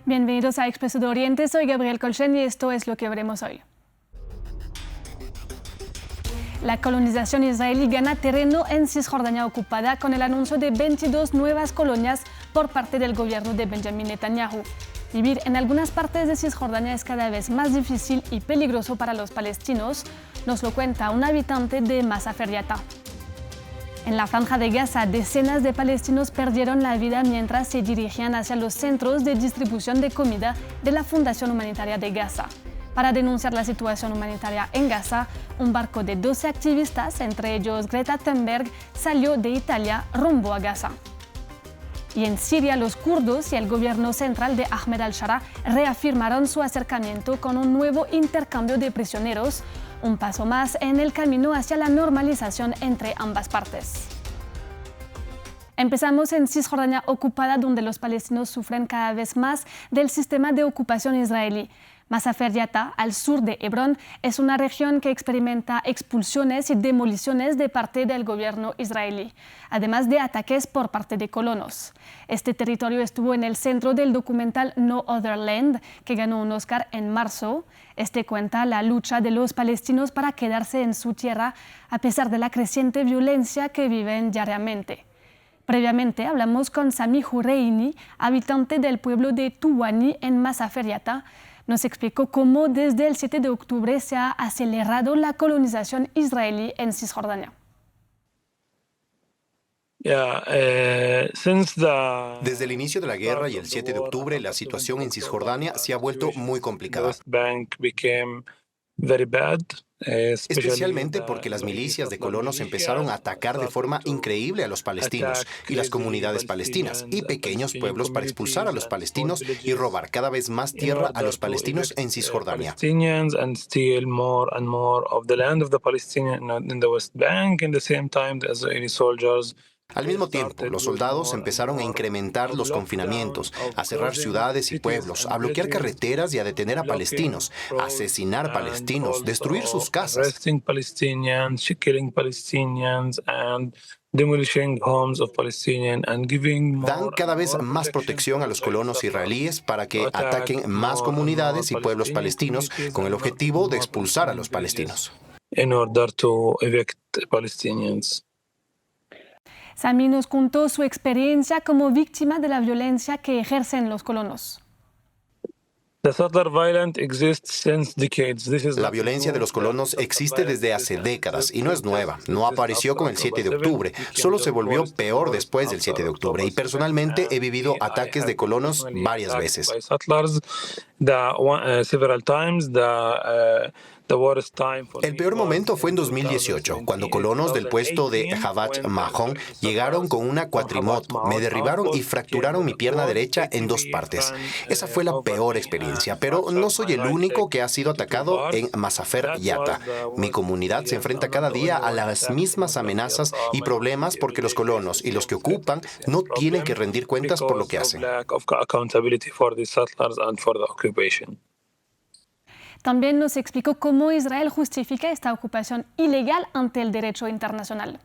Bienvenidos a Expreso de Oriente, soy Gabriel Colchen y esto es lo que veremos hoy. La colonización israelí gana terreno en Cisjordania ocupada con el anuncio de 22 nuevas colonias por parte del gobierno de Benjamin Netanyahu. Vivir en algunas partes de Cisjordania es cada vez más difícil y peligroso para los palestinos, nos lo cuenta un habitante de Masafer Yatta. En la franja de Gaza, decenas de palestinos perdieron la vida mientras se dirigían hacia los centros de distribución de comida de la Fundación Humanitaria de Gaza. Para denunciar la situación humanitaria en Gaza, un barco de 12 activistas, entre ellos Greta Thunberg, salió de Italia rumbo a Gaza. Y en Siria, los kurdos y el gobierno central de Ahmed al-Shara reafirmaron su acercamiento con un nuevo intercambio de prisioneros, un paso más en el camino hacia la normalización entre ambas partes. Empezamos en Cisjordania ocupada, donde los palestinos sufren cada vez más del sistema de ocupación israelí. Masafer Yatta, al sur de Hebrón, es una región que experimenta expulsiones y demoliciones de parte del gobierno israelí, además de ataques por parte de colonos. Este territorio estuvo en el centro del documental No Other Land, que ganó un Oscar en marzo. Este cuenta la lucha de los palestinos para quedarse en su tierra a pesar de la creciente violencia que viven diariamente. Previamente hablamos con Sami Houreini, habitante del pueblo de Tuwani en Masafer Yatta. Nos explicó cómo desde el 7 de octubre se ha acelerado la colonización israelí en Cisjordania. Desde el inicio de la guerra y el 7 de octubre, la situación en Cisjordania se ha vuelto muy complicada. Especialmente porque las milicias de colonos empezaron a atacar de forma increíble a los palestinos y las comunidades palestinas y pequeños pueblos para expulsar a los palestinos y robar cada vez más tierra a los palestinos en Cisjordania. Al mismo tiempo, los soldados empezaron a incrementar los confinamientos, a cerrar ciudades y pueblos, a bloquear carreteras y a detener a palestinos, a asesinar palestinos, destruir sus casas. Dan cada vez más protección a los colonos israelíes para que ataquen más comunidades y pueblos palestinos con el objetivo de expulsar a los palestinos. Sami nos contó su experiencia como víctima de la violencia que ejercen los colonos. La violencia de los colonos existe desde hace décadas y no es nueva. No apareció con el 7 de octubre, solo se volvió peor después del 7 de octubre. Y personalmente he vivido ataques de colonos varias veces. El peor momento fue en 2018, cuando colonos del puesto de Havat Mahon llegaron con una cuatrimoto, me derribaron y fracturaron mi pierna derecha en dos partes. Esa fue la peor experiencia, pero no soy el único que ha sido atacado en Masafer Yatta. Mi comunidad se enfrenta cada día a las mismas amenazas y problemas porque los colonos y los que ocupan no tienen que rendir cuentas por lo que hacen. También nos explicó cómo Israel justifica esta ocupación ilegal ante el derecho internacional.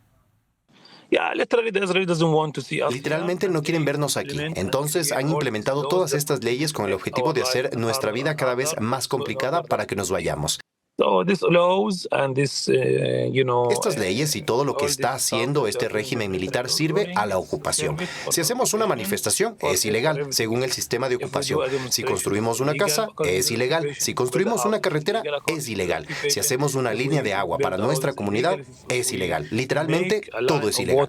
Literalmente no quieren vernos aquí. Entonces han implementado todas estas leyes con el objetivo de hacer nuestra vida cada vez más complicada para que nos vayamos. Estas leyes y todo lo que está haciendo este régimen militar sirve a la ocupación. Si hacemos una manifestación, es ilegal, según el sistema de ocupación. Si construimos una casa, es ilegal. Si construimos una carretera, es ilegal. Si hacemos una línea de agua para nuestra comunidad, es ilegal. Literalmente, todo es ilegal.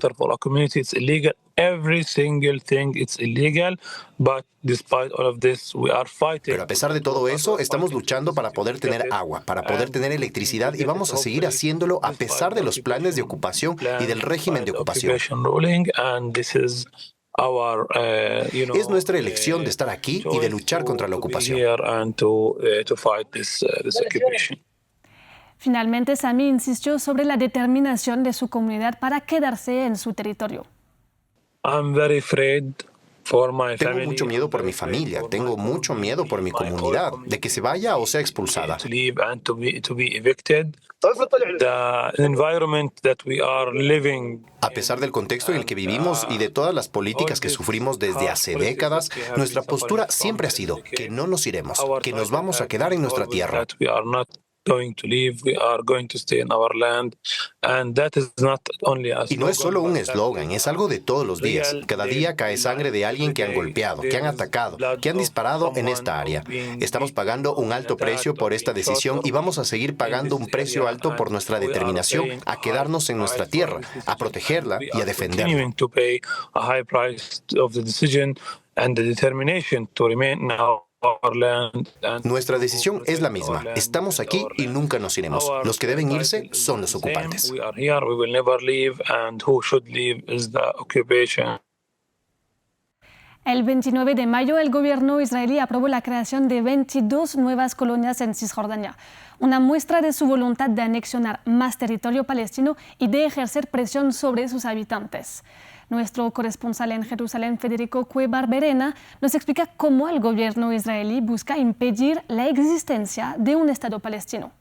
Pero a pesar de todo eso, estamos luchando para poder tener agua, para poder tener electricidad y vamos a seguir haciéndolo a pesar de los planes de ocupación y del régimen de ocupación. Es nuestra elección de estar aquí y de luchar contra la ocupación. Finalmente, Sami insistió sobre la determinación de su comunidad para quedarse en su territorio. Tengo mucho miedo por mi familia, tengo mucho miedo por mi comunidad, de que se vaya o sea expulsada. A pesar del contexto en el que vivimos y de todas las políticas que sufrimos desde hace décadas, nuestra postura siempre ha sido que no nos iremos, que nos vamos a quedar en nuestra tierra. Y no es solo un eslogan, es algo de todos los días. Cada día cae sangre de alguien que han golpeado, que han atacado, que han disparado en esta área. Estamos pagando un alto precio por esta decisión y vamos a seguir pagando un precio alto por nuestra determinación a quedarnos en nuestra tierra, a protegerla y a defenderla. Nuestra decisión es la misma. Estamos aquí y nunca nos iremos. Los que deben irse son los ocupantes. El 29 de mayo, el gobierno israelí aprobó la creación de 22 nuevas colonias en Cisjordania, una muestra de su voluntad de anexionar más territorio palestino y de ejercer presión sobre sus habitantes. Nuestro corresponsal en Jerusalén, Federico Cuebarberena, nos explica cómo el gobierno israelí busca impedir la existencia de un Estado palestino.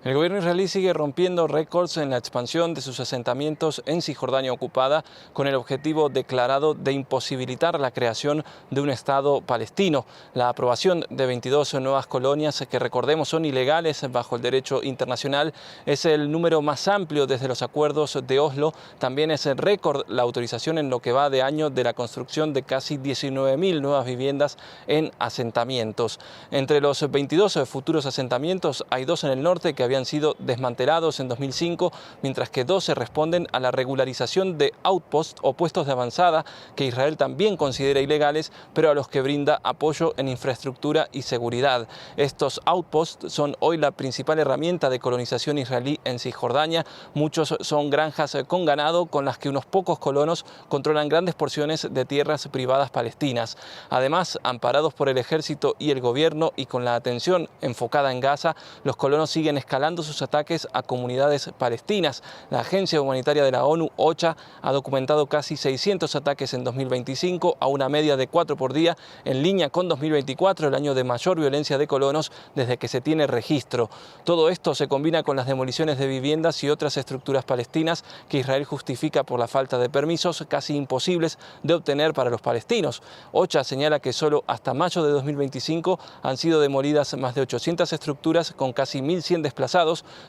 El gobierno israelí sigue rompiendo récords en la expansión de sus asentamientos en Cisjordania ocupada con el objetivo declarado de imposibilitar la creación de un Estado palestino. La aprobación de 22 nuevas colonias, que recordemos son ilegales bajo el derecho internacional, es el número más amplio desde los acuerdos de Oslo. También es el récord la autorización en lo que va de año de la construcción de casi 19.000 nuevas viviendas en asentamientos. Entre los 22 futuros asentamientos hay 2 en el norte que habían sido desmantelados en 2005, mientras que 12 responden a la regularización de outposts o puestos de avanzada que Israel también considera ilegales, pero a los que brinda apoyo en infraestructura y seguridad. Estos outposts son hoy la principal herramienta de colonización israelí en Cisjordania. Muchos son granjas con ganado con las que unos pocos colonos controlan grandes porciones de tierras privadas palestinas. Además, amparados por el ejército y el gobierno y con la atención enfocada en Gaza, los colonos siguen escalando sus ataques a comunidades palestinas. La Agencia Humanitaria de la ONU, OCHA, ha documentado casi 600 ataques en 2025, a una media de 4 por día, en línea con 2024, el año de mayor violencia de colonos desde que se tiene registro. Todo esto se combina con las demoliciones de viviendas y otras estructuras palestinas que Israel justifica por la falta de permisos casi imposibles de obtener para los palestinos. OCHA señala que solo hasta mayo de 2025 han sido demolidas más de 800 estructuras con casi 1.100 desplazados,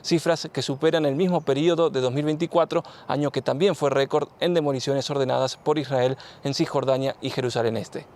cifras que superan el mismo periodo de 2024, año que también fue récord en demoliciones ordenadas por Israel en Cisjordania y Jerusalén Este.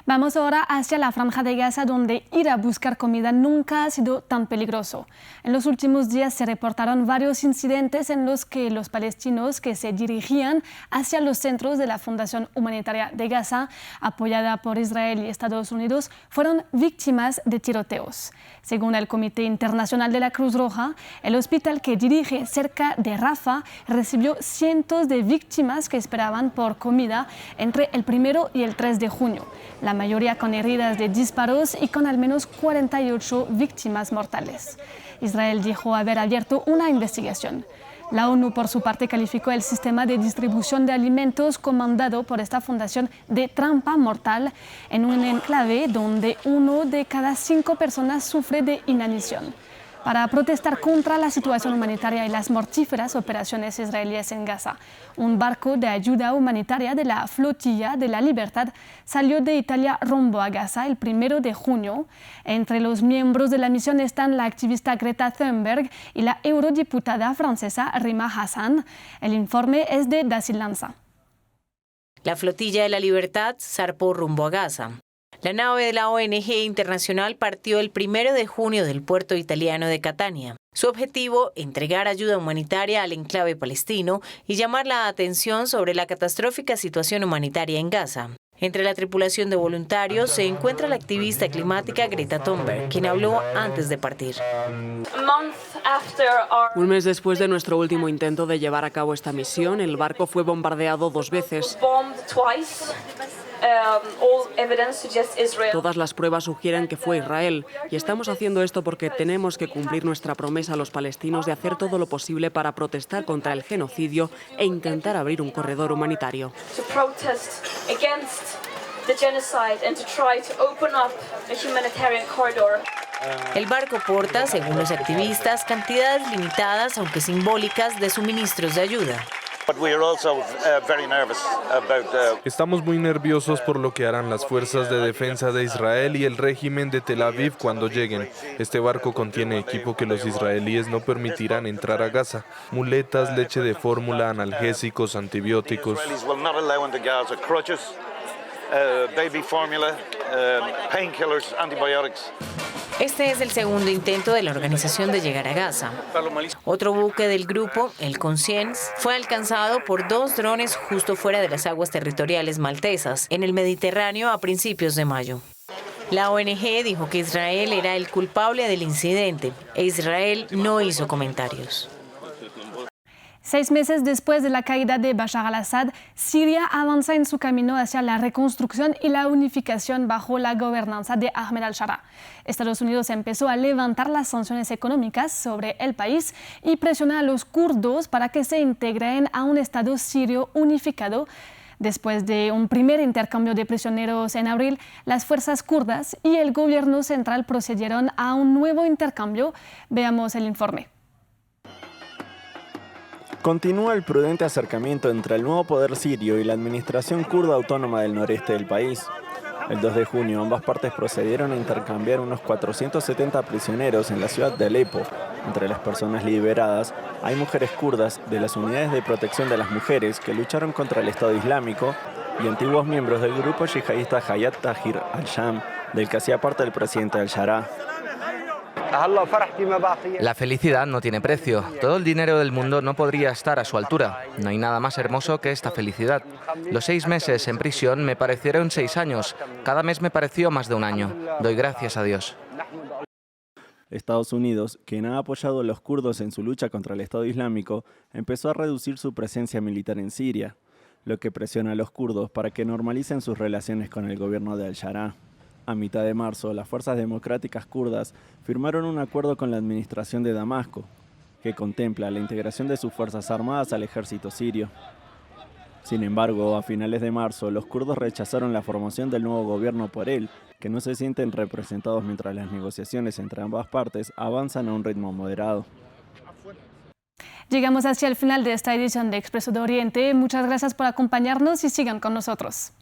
Vamos ahora hacia la Franja de Gaza, donde ir a buscar comida nunca ha sido tan peligroso. En los últimos días se reportaron varios incidentes en los que los palestinos que se dirigían hacia los centros de la Fundación Humanitaria de Gaza, apoyada por Israel y Estados Unidos, fueron víctimas de tiroteos. Según el Comité Internacional de la Cruz Roja, el hospital que dirige cerca de Rafah recibió cientos de víctimas que esperaban por comida entre el 1 y el 3 de junio. La mayoría con heridas de disparos y con al menos 48 víctimas mortales. Israel dijo haber abierto una investigación. La ONU, por su parte, calificó el sistema de distribución de alimentos comandado por esta fundación de trampa mortal en un enclave donde 1 de cada 5 personas sufre de inanición. Para protestar contra la situación humanitaria y las mortíferas operaciones israelíes en Gaza, un barco de ayuda humanitaria de la Flotilla de la Libertad salió de Italia rumbo a Gaza el 1 de junio. Entre los miembros de la misión están la activista Greta Thunberg y la eurodiputada francesa Rima Hassan. El informe es de Dasil Lanza. La Flotilla de la Libertad zarpó rumbo a Gaza. La nave de la ONG internacional partió el 1 de junio del puerto italiano de Catania. Su objetivo, entregar ayuda humanitaria al enclave palestino y llamar la atención sobre la catastrófica situación humanitaria en Gaza. Entre la tripulación de voluntarios se encuentra la activista climática Greta Thunberg, quien habló antes de partir. Un mes después de nuestro último intento de llevar a cabo esta misión, el barco fue bombardeado 2 veces. Todas las pruebas sugieren que fue Israel y estamos haciendo esto porque tenemos que cumplir nuestra promesa a los palestinos de hacer todo lo posible para protestar contra el genocidio e intentar abrir un corredor humanitario. El barco porta, según los activistas, cantidades limitadas, aunque simbólicas, de suministros de ayuda. Estamos muy nerviosos por lo que harán las fuerzas de defensa de Israel y el régimen de Tel Aviv cuando lleguen. Este barco contiene equipo que los israelíes no permitirán entrar a Gaza: muletas, leche de fórmula, analgésicos, antibióticos. Baby formula, painkillers, antibiotics. Este es el segundo intento de la organización de llegar a Gaza. Otro buque del grupo, el Conscience, fue alcanzado por 2 drones justo fuera de las aguas territoriales maltesas, en el Mediterráneo a principios de mayo. La ONG dijo que Israel era el culpable del incidente e Israel no hizo comentarios. 6 meses después de la caída de Bashar al-Assad, Siria avanza en su camino hacia la reconstrucción y la unificación bajo la gobernanza de Ahmed al-Sharaa. Estados Unidos empezó a levantar las sanciones económicas sobre el país y presiona a los kurdos para que se integren a un Estado sirio unificado. Después de un primer intercambio de prisioneros en abril, las fuerzas kurdas y el gobierno central procedieron a un nuevo intercambio. Veamos el informe. Continúa el prudente acercamiento entre el nuevo poder sirio y la administración kurda autónoma del noreste del país. El 2 de junio, ambas partes procedieron a intercambiar unos 470 prisioneros en la ciudad de Alepo. Entre las personas liberadas hay mujeres kurdas de las unidades de protección de las mujeres que lucharon contra el Estado Islámico y antiguos miembros del grupo yihadista Hayat Tahrir al-Sham, del que hacía parte el presidente al-Sharaa. La felicidad no tiene precio. Todo el dinero del mundo no podría estar a su altura. No hay nada más hermoso que esta felicidad. Los 6 meses en prisión me parecieron 6 años. Cada mes me pareció más de un año. Doy gracias a Dios. Estados Unidos, quien ha apoyado a los kurdos en su lucha contra el Estado Islámico, empezó a reducir su presencia militar en Siria, lo que presiona a los kurdos para que normalicen sus relaciones con el gobierno de al-Sharaa. A mitad de marzo, las fuerzas democráticas kurdas firmaron un acuerdo con la administración de Damasco, que contempla la integración de sus fuerzas armadas al ejército sirio. Sin embargo, a finales de marzo, los kurdos rechazaron la formación del nuevo gobierno por él, que no se sienten representados mientras las negociaciones entre ambas partes avanzan a un ritmo moderado. Llegamos hacia el final de esta edición de Expreso de Oriente. Muchas gracias por acompañarnos y sigan con nosotros.